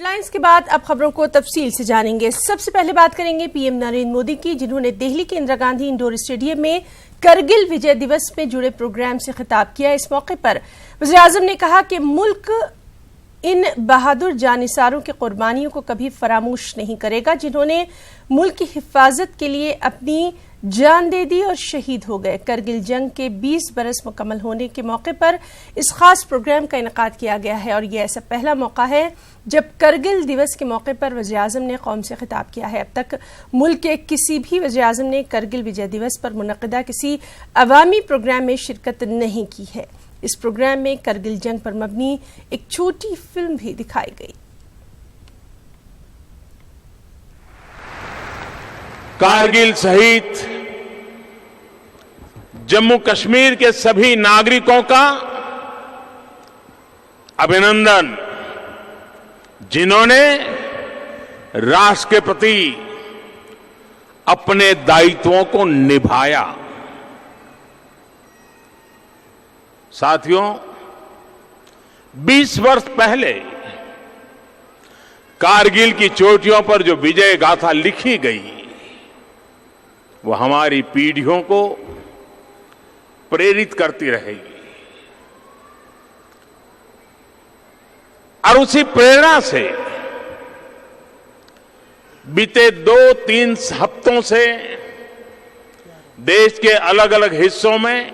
Headlines के बाद अब खबरों को तफसील से जानेंगे। सबसे पहले बात करेंगे पीएम नरेंद्र मोदी की, जिन्होंने दिल्ली के इंदिरा गांधी इंडोर स्टेडियम में करगिल विजय दिवस में जुड़े प्रोग्राम से खिताब किया। इस मौके पर वज़ीर-ए-आज़म ने कहा कि मुल्क इन बहादुर जानिसारों की कुर्बानियों को कभी फरामोश नहीं करेगा, जिन्होंने मुल्क की हिफाजत के लिए अपनी जान दे दी और शहीद हो गए। करगिल जंग के 20 बरस मुकम्मल होने के मौके पर इस खास प्रोग्राम का इनेकाद किया गया है और यह ऐसा पहला मौका है जब करगिल दिवस के मौके पर वज़ीर-ए-आज़म ने कौम से खिताब किया है। अब तक मुल्क के किसी भी वज़ीर-ए-आज़म ने करगिल विजय दिवस पर मुनक़्क़दा किसी अवामी प्रोग्राम में शिरकत नहीं की है। इस प्रोग्राम में करगिल जंग पर मबनी एक छोटी फिल्म भी दिखाई गई। कारगिल सहित जम्मू कश्मीर के सभी नागरिकों का अभिनंदन, जिन्होंने राष्ट्र के प्रति अपने दायित्वों को निभाया। साथियों, 20 वर्ष पहले कारगिल की चोटियों पर जो विजय गाथा लिखी गई, वो हमारी पीढ़ियों को प्रेरित करती रहेगी और उसी प्रेरणा से बीते 2-3 हफ्तों से देश के अलग अलग हिस्सों में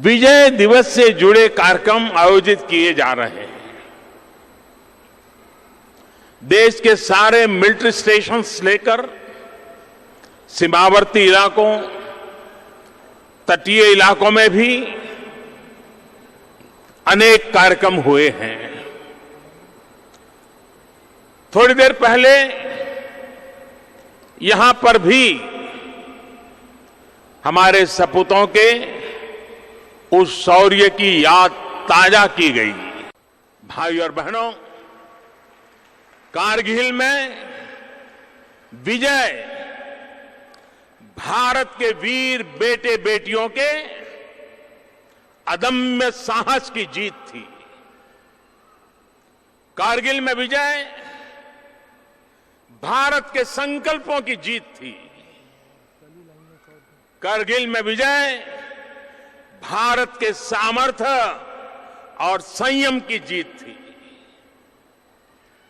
विजय दिवस से जुड़े कार्यक्रम आयोजित किए जा रहे हैं। देश के सारे मिलिट्री स्टेशंस लेकर सीमावर्ती इलाकों, तटीय इलाकों में भी अनेक कार्यक्रम हुए हैं। थोड़ी देर पहले यहां पर भी हमारे सपूतों के उस शौर्य की याद ताजा की गई। भाई और बहनों, कारगिल में विजय भारत के वीर बेटे बेटियों के अदम्य साहस की जीत थी। कारगिल में विजय भारत के संकल्पों की जीत थी। कारगिल में विजय भारत के सामर्थ्य और संयम की जीत थी।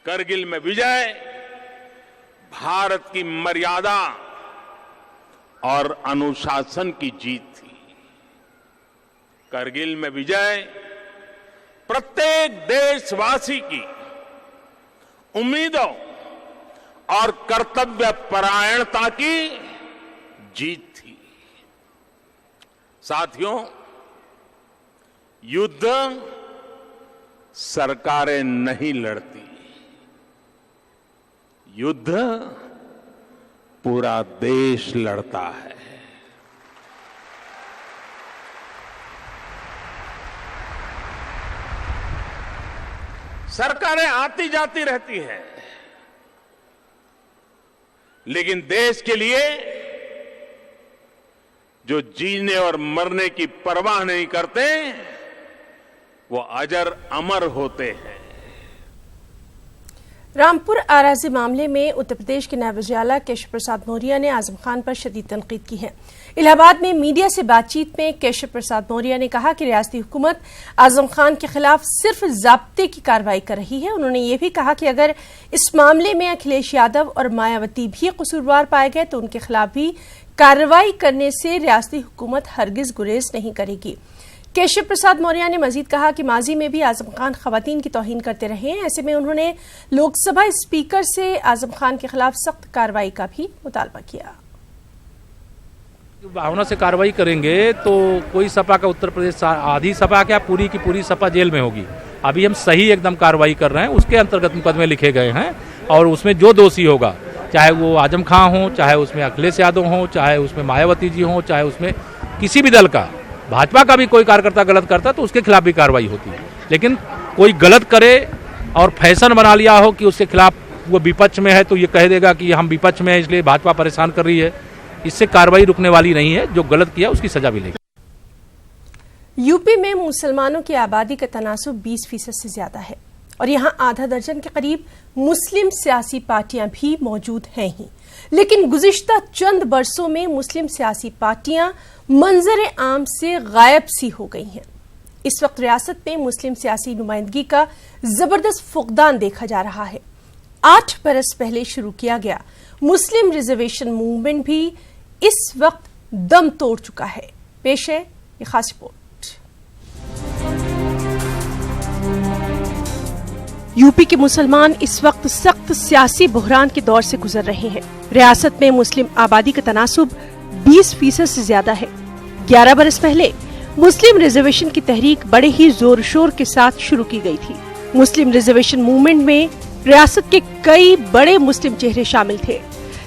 कारगिल में विजय भारत की मर्यादा और अनुशासन की जीत थी। कारगिल में विजय प्रत्येक देशवासी की उम्मीदों और कर्तव्य परायणता की जीत थी। साथियों, युद्ध सरकारें नहीं लड़ती, युद्ध पूरा देश लड़ता है। सरकारें आती जाती रहती हैं, लेकिन देश के लिए जो जीने और मरने की परवाह नहीं करते, वो अजर अमर होते हैं। रामपुर आराजी मामले में उत्तर प्रदेश के नायब वज़ीर-ए-आला केशव प्रसाद मौर्य ने आजम खान पर शदीद तनकीद की है। इलाहाबाद में मीडिया से बातचीत में केशव प्रसाद मौर्य ने कहा कि रियासती हुकूमत आजम खान के खिलाफ सिर्फ ज़ाब्ते की कार्रवाई कर रही है। उन्होंने ये भी कहा कि अगर इस मामले में अखिलेश यादव और मायावती भी कसूरवार पाए गए तो उनके खिलाफ भी कार्रवाई करने से रियासती हुकूमत हरगिज गुरेज नहीं करेगी। केशव प्रसाद मौर्य ने मजीद कहा कि माजी में भी आजम खान खवातीन की तौहीन करते रहे हैं। ऐसे में उन्होंने लोकसभा स्पीकर से आजम खान के खिलाफ सख्त कार्रवाई का भी मुतालबा किया। भावना से कार्रवाई करेंगे तो कोई सपा का उत्तर प्रदेश, आधी सपा क्या पूरी की पूरी सपा जेल में होगी। अभी हम सही एकदम कार्रवाई कर रहे हैं, उसके अंतर्गत मुकदमे लिखे गए हैं और उसमें जो दोषी होगा, चाहे वो आजम खान हो, चाहे उसमें अखिलेश यादव हो, चाहे उसमें मायावती जी हो, चाहे उसमें किसी भी दल का, भाजपा का भी कोई कार्यकर्ता गलत करता तो उसके खिलाफ भी कार्रवाई होती है। लेकिन कोई गलत करे और फैशन बना लिया हो कि उसके खिलाफ वो विपक्ष में है तो ये कह देगा कि हम विपक्ष में हैं इसलिए भाजपा परेशान कर रही है, इससे कार्रवाई रुकने वाली नहीं है। जो गलत किया उसकी सजा भी लेगी। यूपी में मुसलमानों की आबादी का तनासुब 20% से ज्यादा है और यहाँ आधा दर्जन के करीब मुस्लिम सियासी पार्टियां भी मौजूद हैं ही। लेकिन गुज़िश्ता चंद बरसों में मुस्लिम सियासी पार्टियां मंजर आम से गायब सी हो गई हैं। इस वक्त रियासत में मुस्लिम सियासी नुमाइंदगी का जबरदस्त फुकदान देखा जा रहा है। 8 बरस पहले शुरू किया गया मुस्लिम रिजर्वेशन मूवमेंट भी इस वक्त दम तोड़ चुका है। पेश है ये खास रिपोर्ट। यूपी के मुसलमान इस वक्त सख्त सियासी बुहरान के दौर से गुजर रहे हैं। रियासत में मुस्लिम आबादी का तनासुब 20% से ज्यादा है। 11 बरस पहले मुस्लिम रिजर्वेशन की तहरीक बड़े ही जोर शोर के साथ शुरू की गई थी। मुस्लिम रिजर्वेशन मूवमेंट में रियासत के कई बड़े मुस्लिम चेहरे शामिल थे,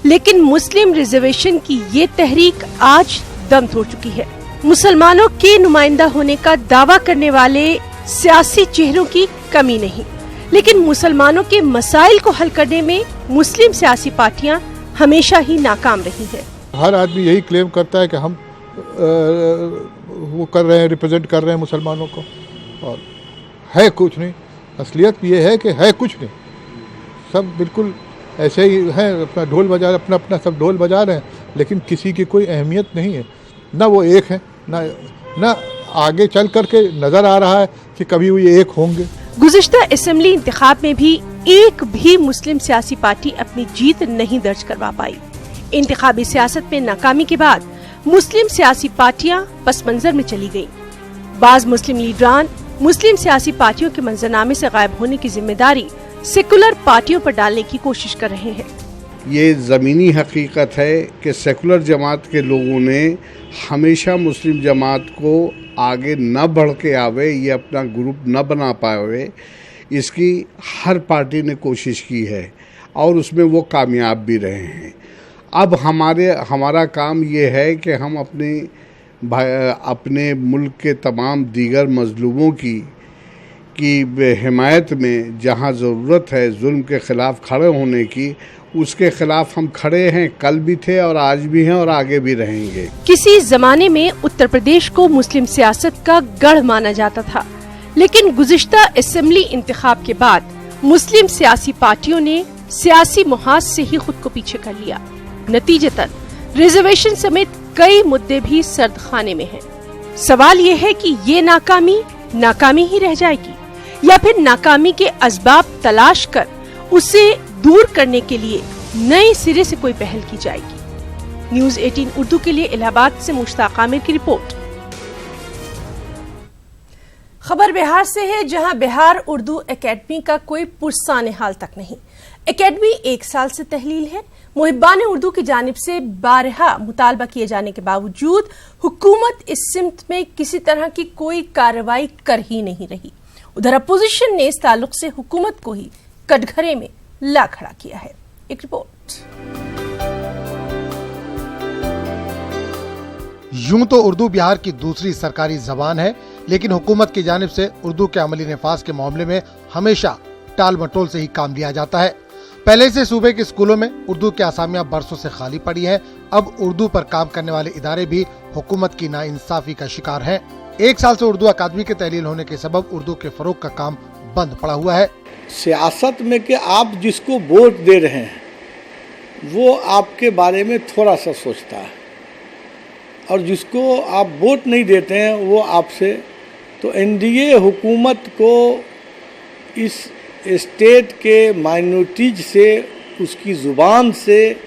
लेकिन मुस्लिम रिजर्वेशन की ये तहरीक आज दम तोड़ चुकी है। मुसलमानों के नुमाइंदा होने का दावा करने वाले सियासी चेहरों की कमी नहीं, लेकिन मुसलमानों के मसाइल को हल करने में मुस्लिम सियासी पार्टियां हमेशा ही नाकाम रही हैं। हर आदमी यही क्लेम करता है कि हम वो कर रहे हैं, रिप्रेजेंट कर रहे हैं मुसलमानों को, और है कुछ नहीं। असलियत ये है कि है कुछ नहीं, सब बिल्कुल ऐसे ही हैं, अपना ढोल बजा अपना अपना सब ढोल बजा रहे हैं, लेकिन किसी की कोई अहमियत नहीं है। ना वो एक है, ना आगे चल करके नजर आ रहा है कि कभी वो ये एक होंगे। गुज़िश्ता असेंबली इंतखाब में भी एक भी मुस्लिम सियासी पार्टी अपनी जीत नहीं दर्ज करवा पाई। इंतखाबी सियासत में नाकामी के बाद मुस्लिम सियासी पार्टियां पस मंजर में चली गईं। बाज मुस्लिम लीडरान मुस्लिम सियासी पार्टियों के मंजरनामे से गायब होने की जिम्मेदारी सेकुलर पार्टियों पर डालने की कोशिश कर रहे हैं। ये ज़मीनी हकीकत है कि सेकुलर जमात के लोगों ने हमेशा मुस्लिम जमात को आगे न बढ़ के आवे, ये अपना ग्रुप न बना पाए, इसकी हर पार्टी ने कोशिश की है और उसमें वो कामयाब भी रहे हैं। अब हमारा काम ये है कि हम अपने मुल्क के तमाम दीगर मजलूमों की हिमायत में जहाँ ज़रूरत है जुल्म के ख़िलाफ़ खड़े होने की, उसके खिलाफ हम खड़े हैं, कल भी थे और आज भी हैं और आगे भी रहेंगे। किसी जमाने में उत्तर प्रदेश को मुस्लिम सियासत का गढ़ माना जाता था, लेकिन गुज़िश्ता असेंबली इंतखाब के बाद मुस्लिम सियासी पार्टियों ने सियासी मुहाज से ही खुद को पीछे कर लिया। नतीजतन रिजर्वेशन समेत कई मुद्दे भी सर्द खाने में हैं। सवाल ये है कि ये नाकामी ही रह जाएगी या फिर नाकामी के असबाब तलाश कर उसे दूर करने के लिए नए सिरे से कोई पहल की जाएगी। न्यूज़ 18 उर्दू के लिए इलाहाबाद से मुश्ताक आमिर की रिपोर्ट। खबर बिहार से है, जहां बिहार उर्दू एकेडमी का कोई पुरसाने हाल तक नहीं। एकेडमी 1 साल से तहलील है। मुहिब्बान उर्दू की जानिब से बारहा मुतालबा किए जाने के बावजूद हुकूमत इस सिमत में किसी तरह की कोई कार्रवाई कर ही नहीं रही। उधर अपोजिशन ने इस ताल्लुक से हुकूमत को ही कटघरे में ला खड़ा किया है। एक रिपोर्ट। यूं तो उर्दू बिहार की दूसरी सरकारी जबान है, लेकिन हुकूमत की जानिब से उर्दू के अमली नफाज के मामले में हमेशा टाल मटोल से ही काम लिया जाता है। पहले से सूबे के स्कूलों में उर्दू की असामियां बरसों से खाली पड़ी हैं। अब उर्दू पर काम करने वाले इदारे भी हुकूमत की नाइंसाफी का शिकार हैं। 1 साल से उर्दू अकादमी के तहलील होने के सबब उर्दू के फरोग का काम बंद पड़ा हुआ है। सियासत में कि आप जिसको वोट दे रहे हैं वो आपके बारे में थोड़ा सा सोचता है, और जिसको आप वोट नहीं देते हैं वो आपसे। तो एनडीए हुकूमत को इस स्टेट के माइनॉरिटीज से, उसकी ज़ुबान से,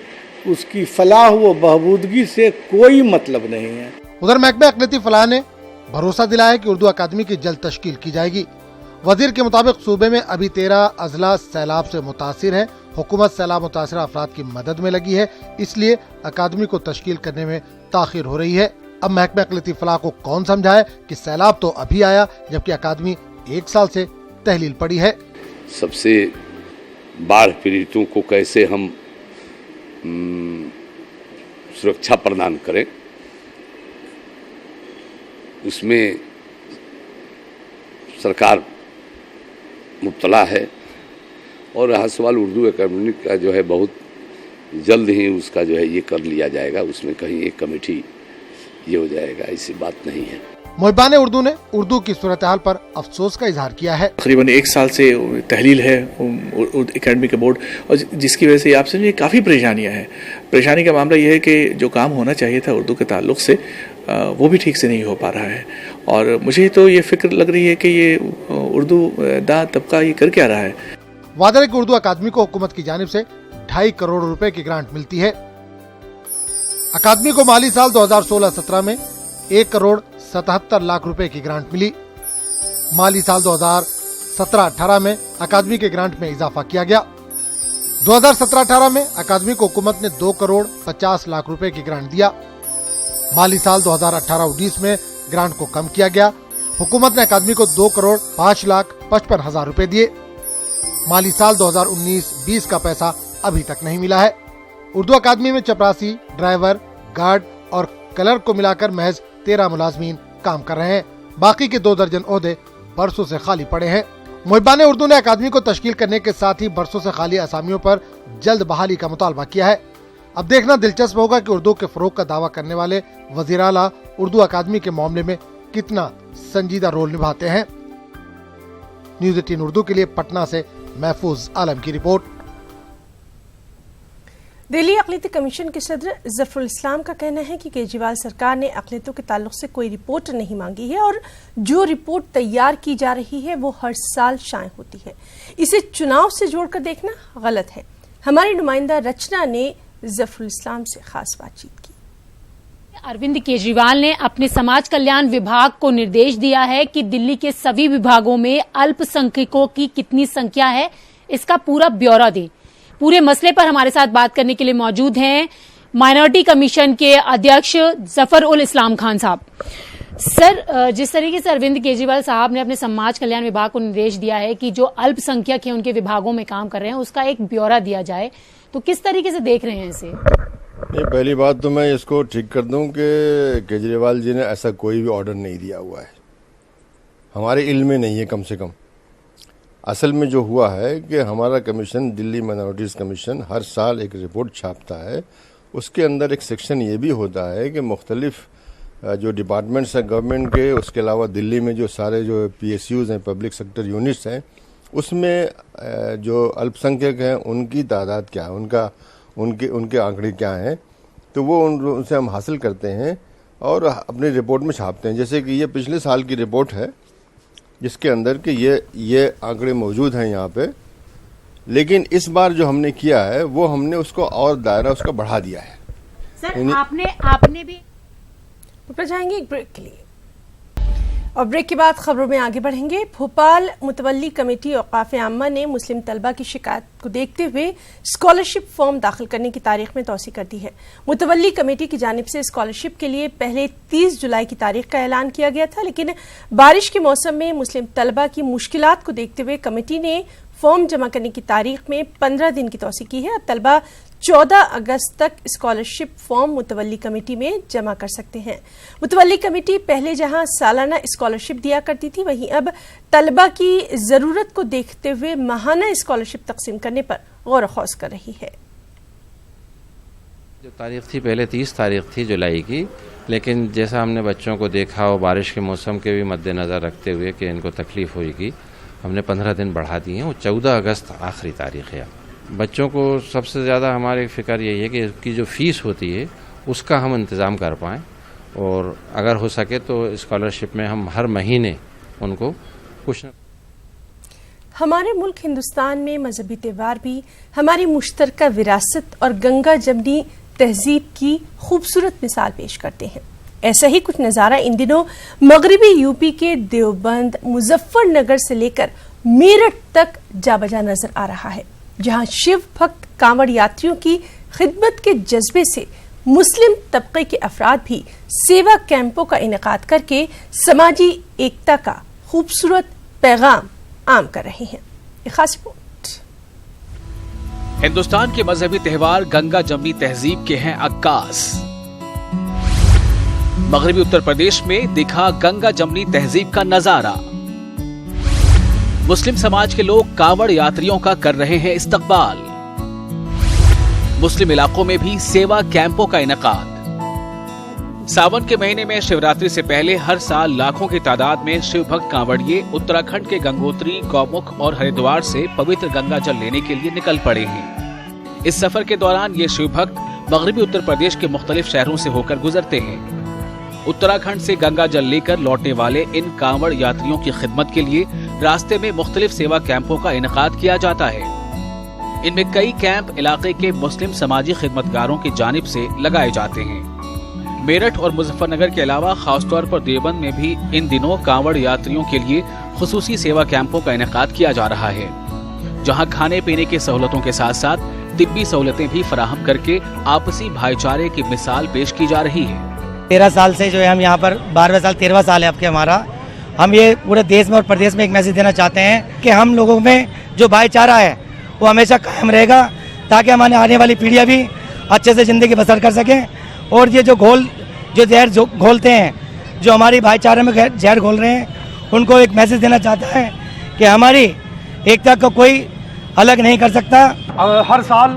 उसकी फलाह व बहबूदगी से कोई मतलब नहीं है। उधर महकमा अक़लियती फलाह ने भरोसा दिलाया कि उर्दू अकादमी की जल्द तश्कील की जाएगी। वजीर के मुताबिक सूबे में अभी 13 अजला सैलाब से मुतासिर हैं। हुकूमत सैलाब मुतासिर अफराद की मदद में लगी है, इसलिए अकादमी को तश्कील करने में ताखिर हो रही है। अब महकमा अक़लियती फलाह को कौन समझाए कि सैलाब तो अभी आया, जबकि अकादमी 1 साल से तहलील पड़ी है। सबसे बाढ़ पीड़ितों को कैसे हम सुरक्षा प्रदान करें, उसमें सरकार मुब्तला है। और रहा सवाल उर्दू अकादमी का, जो है बहुत जल्द ही उसका जो है ये कर लिया जाएगा, उसमें कहीं एक कमेटी ये हो जाएगा, ऐसी बात नहीं है। मुहिबान उर्दू ने उर्दू की सूरत हाल पर अफसोस का इजहार किया है। तकरीबन 1 साल से तहलील है एकेडमी के बोर्ड, और जिसकी वजह से आप समझिए काफ़ी परेशानियां हैं। परेशानी का मामला यह है कि जो काम होना चाहिए था उर्दू के ताल्लुक से वो भी ठीक से नहीं हो पा रहा है। और मुझे तो ये फिक्र लग रही है कि ये उर्दू दा तबका ये कर क्या रहा है। वादे की उर्दू अकादमी को हुकूमत की जानिब से 2.5 करोड़ रुपए की ग्रांट मिलती है। अकादमी को माली साल 2016-17 में 1 करोड़ 77 लाख रुपए की ग्रांट मिली। माली साल 2017-18 में अकादमी के ग्रांट में इजाफा किया गया। 2017-18 में अकादमी को हुकूमत ने 2 करोड़ 50 लाख रुपए की ग्रांट दिया। माली साल 2018-19 में ग्रांट को कम किया गया। हुकूमत ने अकादमी को 2 करोड़ 5 लाख 55 हजार रुपए दिए। माली साल 2019-20 का पैसा अभी तक नहीं मिला है। उर्दू अकादमी में चपरासी, ड्राइवर, गार्ड और क्लर्क को मिलाकर महज 13 मुलाजमीन काम कर रहे हैं। बाकी के 2 दर्जन ओहदे बरसों से खाली पड़े हैं। मुहिबान उर्दू ने अकादमी को तश्कील करने के साथ ही बरसों से खाली असामियों पर जल्द बहाली का मुतालबा किया है। अब देखना दिलचस्प होगा कि उर्दू के फरोग का दावा करने वाले वज़ीर आला उर्दू अकादमी के मामले में कितना संजीदा रोल निभाते हैं। न्यूज़ 18 उर्दू के लिए पटना से महफूज आलम की रिपोर्ट। दिल्ली अक़लियती कमीशन के सदर ज़फ़रुल इस्लाम का कहना है कि केजरीवाल सरकार ने अक़लियतों के ताल्लुक से कोई रिपोर्ट नहीं मांगी है और जो रिपोर्ट तैयार की जा रही है वो हर साल शाये होती है। इसे चुनाव से जोड़कर देखना गलत है। हमारी नुमाइंदा रचना ने ज़फ़रुल इस्लाम से खास बातचीत की। अरविंद केजरीवाल ने अपने समाज कल्याण विभाग को निर्देश दिया है कि दिल्ली के सभी विभागों में अल्पसंख्यकों की कितनी संख्या है इसका पूरा ब्यौरा दें। पूरे मसले पर हमारे साथ बात करने के लिए मौजूद हैं माइनॉरिटी कमीशन के अध्यक्ष ज़फ़रुल इस्लाम खान साहब। सर, जिस तरीके से अरविंद केजरीवाल साहब ने अपने समाज कल्याण विभाग को निर्देश दिया है कि जो अल्पसंख्यक है उनके विभागों में काम कर रहे हैं उसका एक ब्यौरा दिया जाए, तो किस तरीके से देख रहे हैं इसे? नहीं, पहली बात तो मैं इसको ठीक कर दूं कि केजरीवाल जी ने ऐसा कोई भी ऑर्डर नहीं दिया हुआ है, हमारे इल्म में नहीं है। कम से कम असल में जो हुआ है कि हमारा कमीशन, दिल्ली माइनॉरिटीज़ कमीशन, हर साल एक रिपोर्ट छापता है। उसके अंदर एक सेक्शन ये भी होता है कि मुख्तलिफ जो डिपार्टमेंट्स हैं गवर्नमेंट के, उसके अलावा दिल्ली में जो सारे जो PSUs हैं, पब्लिक सेक्टर यूनिट्स हैं, उसमें जो अल्पसंख्यक हैं उनकी तादाद क्या है, उनके आंकड़े क्या हैं, तो वो उनसे हम हासिल करते हैं और अपनी रिपोर्ट में छापते हैं। जैसे कि ये पिछले साल की रिपोर्ट है जिसके अंदर कि ये आंकड़े मौजूद हैं यहाँ पे, लेकिन इस बार जो हमने किया है वो हमने उसको और दायरा उसका बढ़ा दिया है। सर, आपने भी ऊपर जाएंगे एक ब्रेक के लिए और ब्रेक के बाद खबरों में आगे बढ़ेंगे। भोपाल मुतवल्ली कमेटी औकाफ आम्मा ने मुस्लिम तलबा की शिकायत को देखते हुए स्कॉलरशिप फॉर्म दाखिल करने की तारीख में तौसी कर दी है। मुतवल्ली कमेटी की जानिब से स्कॉलरशिप के लिए पहले 30 जुलाई की तारीख का ऐलान किया गया था, लेकिन बारिश के मौसम में मुस्लिम तलबा की मुश्किलात को देखते हुए कमेटी ने फॉर्म जमा करने की तारीख में 15 दिन की तौसी की है। अब तलबा 14 अगस्त तक स्कॉलरशिप फॉर्म मुतवल्ली कमेटी में जमा कर सकते हैं। मुतवल्ली कमेटी पहले जहां सालाना स्कॉलरशिप दिया करती थी, वहीं अब तलबा की जरूरत को देखते हुए माहाना स्कॉलरशिप तकसीम करने पर गौर खौज कर रही है। जो तारीख थी पहले 30 तारीख थी जुलाई की, लेकिन जैसा हमने बच्चों को देखा और बारिश के मौसम के भी मद्देनज़र रखते हुए कि इनको तकलीफ होगी, हमने 15 दिन बढ़ा दिए हैं। वो 14 अगस्त आखिरी तारीख है। बच्चों को सबसे ज़्यादा हमारी फ़िक्र यही है कि इसकी जो फ़ीस होती है उसका हम इंतज़ाम कर पाएँ, और अगर हो सके तो स्कॉलरशिप में हम हर महीने उनको कुछ न। हमारे मुल्क हिंदुस्तान में मजहबी त्यौहार भी हमारी मुश्तरका विरासत और गंगा जमनी तहजीब की खूबसूरत मिसाल पेश करते हैं। ऐसा ही कुछ नज़ारा इन दिनों मगरबी यूपी के देवबंद, मुजफ्फरनगर से लेकर मेरठ तक जा बजा नजर आ रहा है, जहां शिव भक्त कांवड़ यात्रियों की खिदमत के जज्बे से मुस्लिम तबके के अफराद भी सेवा कैंपों का इनेकाद करके समाजी एकता का खूबसूरत पैगाम आम कर रहे हैं। एक खास रिपोर्ट। हिंदुस्तान के मजहबी त्योहार गंगा जमनी तहजीब के हैं अक्कास। मगरबी उत्तर प्रदेश में दिखा गंगा जमनी तहजीब का नजारा। मुस्लिम समाज के लोग कांवड़ यात्रियों का कर रहे हैं इस्तकबाल। मुस्लिम इलाकों में भी सेवा कैंपों का इनेकाद। सावन के महीने में शिवरात्रि से पहले हर साल लाखों की तादाद में शिव भक्त कांवड़िए उत्तराखंड के गंगोत्री, गौमुख और हरिद्वार से पवित्र गंगा जल लेने के लिए निकल पड़े हैं। इस सफर के दौरान ये शिव भक्त मगरबी उत्तर प्रदेश के मुख्तलिफ शहरों से होकर गुजरते हैं। उत्तराखंड से गंगा जल लेकर लौटने वाले इन कांवड़ यात्रियों की खिदमत के लिए रास्ते में मुख्तलिफ सेवा कैंपों का इनेकाद किया जाता है। इनमें कई कैंप इलाके के मुस्लिम समाजी खिदमतगारों की जानिब से लगाए जाते हैं। मेरठ और मुजफ्फरनगर के अलावा खासतौर पर देवबंद में भी इन दिनों कांवड़ यात्रियों के लिए खुसूसी सेवा कैंपों का इनेकाद किया जा रहा है, जहां खाने पीने की सहूलतों के साथ साथ तिब्बी सहूलतें भी फराहम करके आपसी भाईचारे की मिसाल पेश की जा रही है। 13 साल से जो है हम यहाँ पर 12वां साल 13वां साल है आपके हमारा। हम ये पूरे देश में और प्रदेश में एक मैसेज देना चाहते हैं कि हम लोगों में जो भाईचारा है वो हमेशा कायम रहेगा, ताकि हमारे आने वाली पीढ़ियाँ भी अच्छे से ज़िंदगी बसर कर सकें। और ये जो जहर घोलते हैं, जो हमारी भाईचारे में जहर घोल रहे हैं, उनको एक मैसेज देना चाहता है कि हमारी एकता को कोई अलग नहीं कर सकता। हर साल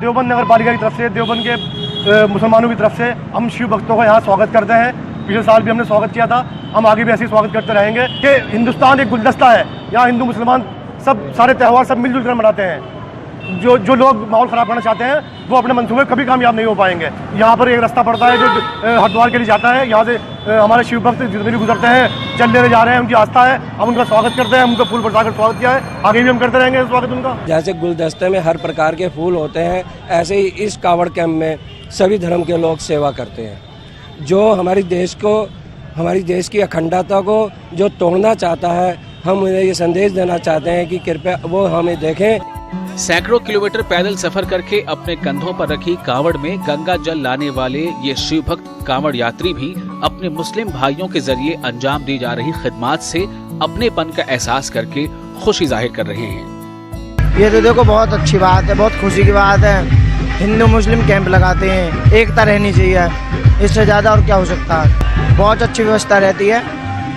देवबंद नगर पालिका की तरफ से, देवबंद के मुसलमानों की तरफ से हम शिव भक्तों का यहाँ स्वागत करते हैं। पिछले साल भी हमने स्वागत किया था, हम आगे भी ऐसे ही स्वागत करते रहेंगे कि हिंदुस्तान एक गुलदस्ता है, यहाँ हिंदू मुसलमान सब सारे त्यौहार सब मिलजुल कर मनाते हैं। जो लोग माहौल ख़राब करना चाहते हैं वो अपने मंसूबे कभी कामयाब नहीं हो पाएंगे। यहाँ पर एक रास्ता पड़ता है जो हरिद्वार के लिए जाता है, यहाँ से हमारे शिव भक्त जितने भी गुजरते हैं चल ले जा रहे हैं, उनकी आस्था है, हम उनका स्वागत करते हैं, उनका फूल बरसा कर स्वागत किया है, आगे भी हम करते रहेंगे स्वागत उनका। जैसे गुलदस्ते में हर प्रकार के फूल होते हैं, ऐसे ही इस कांवड़ कैंप में सभी धर्म के लोग सेवा करते हैं। जो हमारे देश की अखंडता को जो तोड़ना चाहता है, हम उन्हें ये संदेश देना चाहते हैं कि कृपया वो हमें देखें। सैकड़ों किलोमीटर पैदल सफर करके अपने कंधों पर रखी कांवड़ में गंगा जल लाने वाले ये शिव भक्त कांवड़ यात्री भी अपने मुस्लिम भाइयों के जरिए अंजाम दी जा रही खिदमत से अपनेपन का एहसास करके खुशी जाहिर कर रहे हैं। ये तो देखो बहुत अच्छी बात है, बहुत खुशी की बात है। हिंदू मुस्लिम कैंप लगाते हैं, एकता रहनी चाहिए, इससे ज़्यादा और क्या हो सकता है। बहुत अच्छी व्यवस्था रहती है,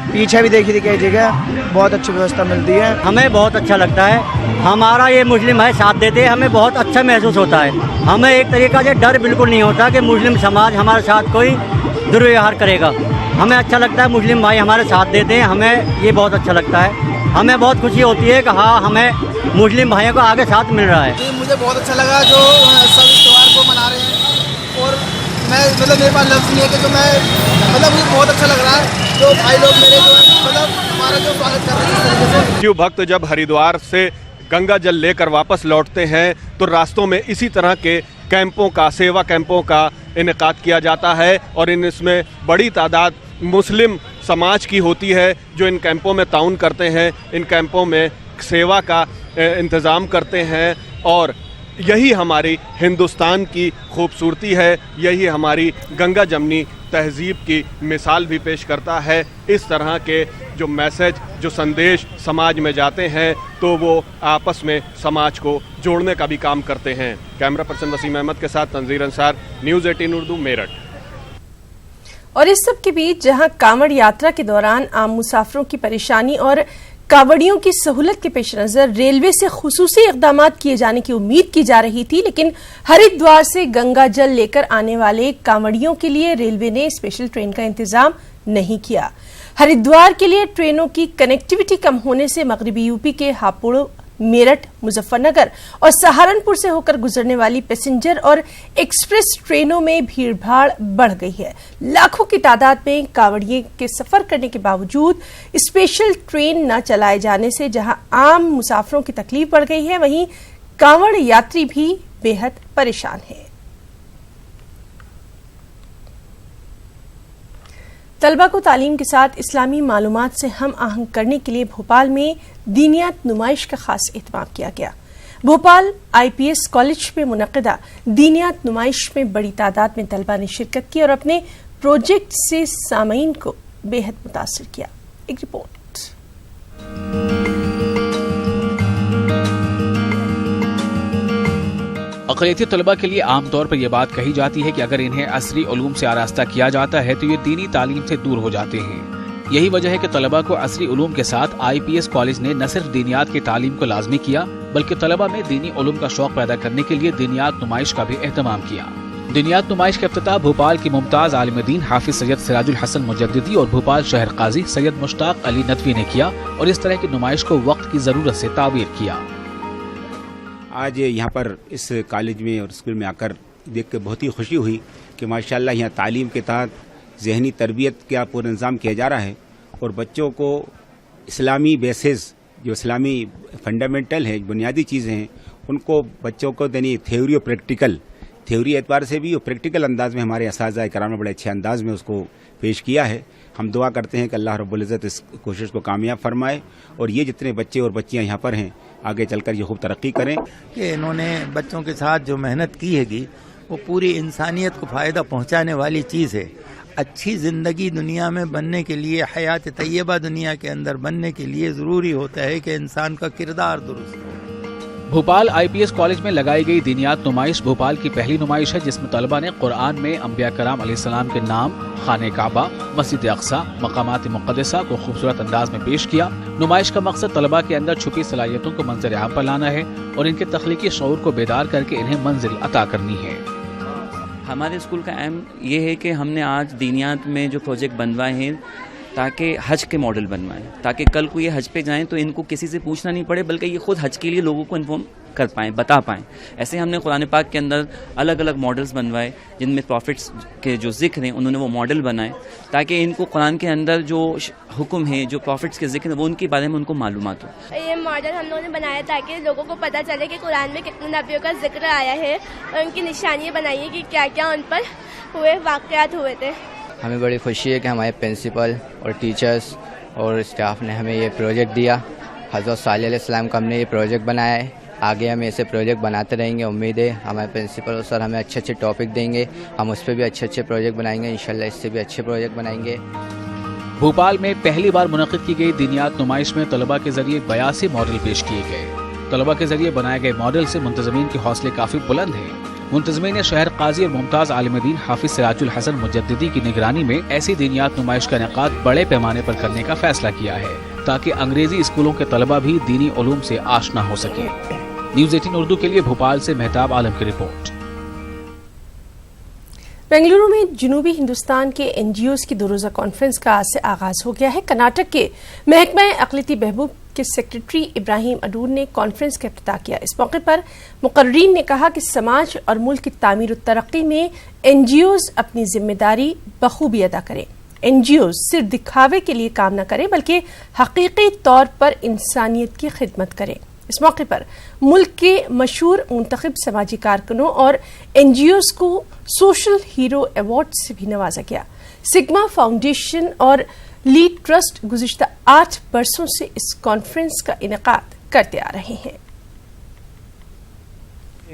पीछे भी देखी थी कई जगह, बहुत अच्छी व्यवस्था मिलती है। हमें बहुत अच्छा लगता है, हमारा ये मुस्लिम भाई साथ देते हैं, हमें बहुत अच्छा महसूस होता है। हमें एक तरीका से डर बिल्कुल नहीं होता कि मुस्लिम समाज हमारे साथ कोई दुर्व्यवहार करेगा। हमें अच्छा लगता है मुस्लिम भाई हमारे साथ देते हैं, हमें ये बहुत अच्छा लगता है। हमें बहुत खुशी होती है कि हाँ, हमें मुस्लिम भाइयों को आगे साथ मिल रहा है। मुझे बहुत अच्छा लगा जो सब इस त्यौहार को मना रहे हैं, और मैं मेरे पास लफ्ज़ नहीं है कि जो मैं मुझे बहुत अच्छा लग रहा है जो भाई लोग मेरे जो हमारा जो स्वागत कर रहे हैं। शिव भक्त जब हरिद्वार से गंगा जल लेकर वापस लौटते हैं तो रास्तों में इसी तरह के कैंपों का, सेवा कैंपों का इनेकाद किया जाता है, और इसमें बड़ी तादाद मुस्लिम समाज की होती है जो इन कैंपों में ताउन करते हैं, इन कैंपों में सेवा का इंतज़ाम करते हैं। और यही हमारी हिंदुस्तान की खूबसूरती है, यही हमारी गंगा जमनी तहजीब की मिसाल भी पेश करता है। इस तरह के जो मैसेज, जो संदेश समाज में जाते हैं तो वो आपस में समाज को जोड़ने का भी काम करते हैं। कैमरा पर्सन वसीम अहमद के साथ तंजीर अंसार, न्यूज़ 18 उर्दू, मेरठ। और इस सब के बीच जहां कांवड़ यात्रा के दौरान आम मुसाफिरों की परेशानी और कांवड़ियों की सहूलत के पेश नजर रेलवे से खुसूसी इकदाम किए जाने की उम्मीद की जा रही थी, लेकिन हरिद्वार से गंगा जल लेकर आने वाले कांवड़ियों के लिए रेलवे ने स्पेशल ट्रेन का इंतजाम नहीं किया। हरिद्वार के लिए ट्रेनों की कनेक्टिविटी कम होने से मगरबी यूपी के हापुड़, मेरठ, मुजफ्फरनगर और सहारनपुर से होकर गुजरने वाली पैसेंजर और एक्सप्रेस ट्रेनों में भीड़भाड़ बढ़ गई है। लाखों की तादाद में कांवड़िए के सफर करने के बावजूद स्पेशल ट्रेन न चलाए जाने से जहां आम मुसाफिरों की तकलीफ बढ़ गई है, वहीं कांवड़ यात्री भी बेहद परेशान हैं। तलबा को तालीम के साथ इस्लामी मालूमात से हम आहंग करने के लिए भोपाल में दीनियात नुमाइश का खास एहतमाम किया गया। भोपाल IPS कॉलेज में मुनक़िदा दीनियात नुमाइश में बड़ी तादाद में तलबा ने शिरकत की और अपने प्रोजेक्ट से सामीन को बेहद मुतासिर किया। एक रिपोर्ट। अक़लियती तलबा के लिए आमतौर पर यह बात कही जाती है कि अगर इन्हें असरी उलूम से आरास्ता किया जाता है तो ये दीनी तालीम से दूर हो जाते हैं। यही वजह है कि तलबा को असरी उलूम के साथ IPS कॉलेज ने न सिर्फ दीनियात की तालीम को लाजमी किया, बल्कि तलबा में दीनी उलूम का शौक पैदा करने के लिए दीनियात नुमाइश का भी एहतमाम किया। दुनियात नुमाइश का इफ्तिताह भोपाल के मुमताज आलिम दीन हाफिज सैयद सिराजुल हसन मुजद्दिदी और भोपाल शहर काजी सैयद मुश्ताक अली नदवी ने किया और इस तरह की नुमाइश को वक्त की जरूरत से ताबीर किया। आज यहाँ पर इस कॉलेज में और स्कूल में आकर देख कर बहुत ही खुशी हुई कि माशाल्लाह यहाँ तालीम के तहत जहनी तरबियत का पूरा इंतज़ाम किया जा रहा है और बच्चों को इस्लामी बेसिस जो इस्लामी फंडामेंटल है, बुनियादी चीज़ें हैं, उनको बच्चों को यानी थ्योरी और प्रैक्टिकल, थ्योरी एतबार से भी और प्रैक्टिकल अंदाज में हमारे असातिज़ा कराम ने बड़े अच्छे अंदाज में उसको पेश किया है। हम दुआ करते हैं कि अल्लाह रब्बुल इज़्ज़त इस कोशिश को कामयाब फरमाए और ये जितने बच्चे और बच्चियाँ यहाँ पर हैं आगे चलकर ये खूब तरक्की करें। कि इन्होंने बच्चों के साथ जो मेहनत की हैगी वो पूरी इंसानियत को फ़ायदा पहुँचाने वाली चीज़ है। अच्छी ज़िंदगी दुनिया में बनने के लिए, हयात तैयबा दुनिया के अंदर बनने के लिए ज़रूरी होता है कि इंसान का किरदार दुरुस्त हो। भोपाल IPS कॉलेज में लगाई गई दीनियात नुमाइश भोपाल की पहली नुमाइश है जिसमें तलबा ने कुरान में अंबिया कराम अलैहिस्सलाम के नाम, खाने काबा, मस्जिद अक्सा, मकामात मुक़द्दसा को खूबसूरत अंदाज में पेश किया। नुमाइश का मकसद तलबा के अंदर छुपी सलाहियतों को मंजर आम पर लाना है और इनके तख्लीकी शऊर को बेदार करके इन्हें मंजिल अता करनी है। हमारे स्कूल का एम ये है कि हमने आज दीनियात में जो प्रोजेक्ट बनवाए हैं ताकि हज के मॉडल बनवाएं, ताकि कल को ये हज पे जाएं तो इनको किसी से पूछना नहीं पड़े बल्कि ये खुद हज के लिए लोगों को इन्फॉर्म कर पाएँ, बता पाएँ। ऐसे हमने कुरान पाक के अंदर अलग अलग मॉडल्स बनवाए जिनमें प्रॉफिट्स के जो जिक्र हैं उन्होंने वो मॉडल बनाए ताकि इनको कुरान के अंदर जो हुक्म है, जो प्रॉफिट्स के जिक्र है वो उनके बारे में उनको मालूमात हो। ये मॉडल हम लोगों ने बनाया ताकि लोगों को पता चले कि कुरान में कितने नबियों का जिक्र आया है और उनकी निशानियाँ बनाई है कि क्या क्या उन पर हुए वाक़यात हुए थे। हमें बड़ी खुशी है कि हमारे प्रिंसिपल और टीचर्स और स्टाफ ने हमें ये प्रोजेक्ट दिया। हज़रत सालेह अलैहिस्सलाम का हमने ये प्रोजेक्ट बनाया है, आगे हम ऐसे प्रोजेक्ट बनाते रहेंगे। उम्मीद है हमारे प्रिंसिपल सर हमें अच्छे अच्छे टॉपिक देंगे, हम उस पर भी अच्छे अच्छे प्रोजेक्ट बनाएंगे, इंशाल्लाह इससे भी अच्छे प्रोजेक्ट बनाएंगे। भोपाल में पहली बार मुनक़िद की गई दीनियात नुमाइश में तलबा के जरिए 82 मॉडल पेश किए गए। तलबा के जरिए बनाए गए मॉडल से मुंतज़मीन के हौसले काफी बुलंद हैं। मुंतज़मीन शहर काजी और मुमताज आलिम दीन हाफिज सिराजुल हसन मुजद्दिदी की निगरानी में ऐसी दीनियात नुमाइश का इनेकाद बड़े पैमाने पर करने का फैसला किया है ताकि अंग्रेजी स्कूलों के तलबा भी दीनी उलूम से आशना हो सके। न्यूज़ 18 उर्दू के लिए भोपाल से मेहताब आलम की रिपोर्ट। बेंगलुरु में जनूबी हिंदुस्तान के NGOs की 2 रोज़ा कॉन्फ्रेंस का आज से आगाज हो गया है। कर्नाटक के महकमा अक़लियती बहबूब के सेक्रेटरी इब्राहिम अडूर ने कॉन्फ्रेंस का इफ्तिताह किया। इस मौके पर मुक़र्रीन ने कहा कि समाज और मुल्क की तामीर और तरक्की में NGOs अपनी जिम्मेदारी बखूबी अदा करें। NGOs सिर्फ दिखावे के लिए काम न करें बल्कि हकीकी तौर पर इंसानियत की खिदमत करें। इस मौके पर मुल्क के मशहूर मुंतखब समाजी कारकुनों और NGOs को सोशल हीरो अवार्ड से भी नवाजा गया। सिग्मा फाउंडेशन और लीड ट्रस्ट गुज़िश्ता 8 बरसों से इस कॉन्फ्रेंस का इनेकाद करते आ रहे हैं।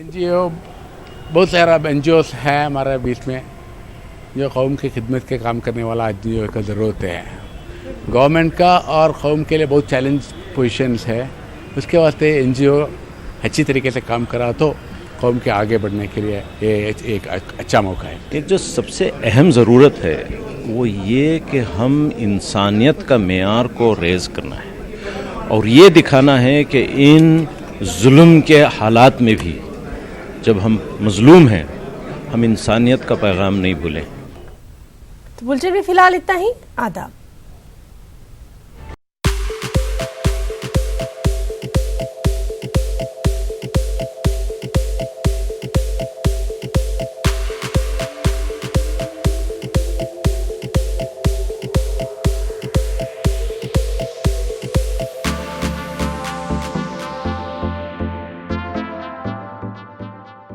NGO बहुत सारा NGOs है हमारे बीच में जो कौम की खिदमत के काम करने वाला आदमी का ज़रूरत है। गवर्नमेंट का और कौम के लिए बहुत चैलेंज पोजीशंस है, उसके वास्ते NGO अच्छी तरीके से काम करा तो कौम के आगे बढ़ने के लिए ये एक अच्छा मौका है। एक जो सबसे अहम ज़रूरत है वो ये कि हम इंसानियत का मेयार को रेज़ करना है और ये दिखाना है कि इन जुल्म के हालात में भी जब हम मजलूम हैं हम इंसानियत का पैगाम नहीं भूलें। तो बुलेटिन में फिलहाल इतना ही। आदाब।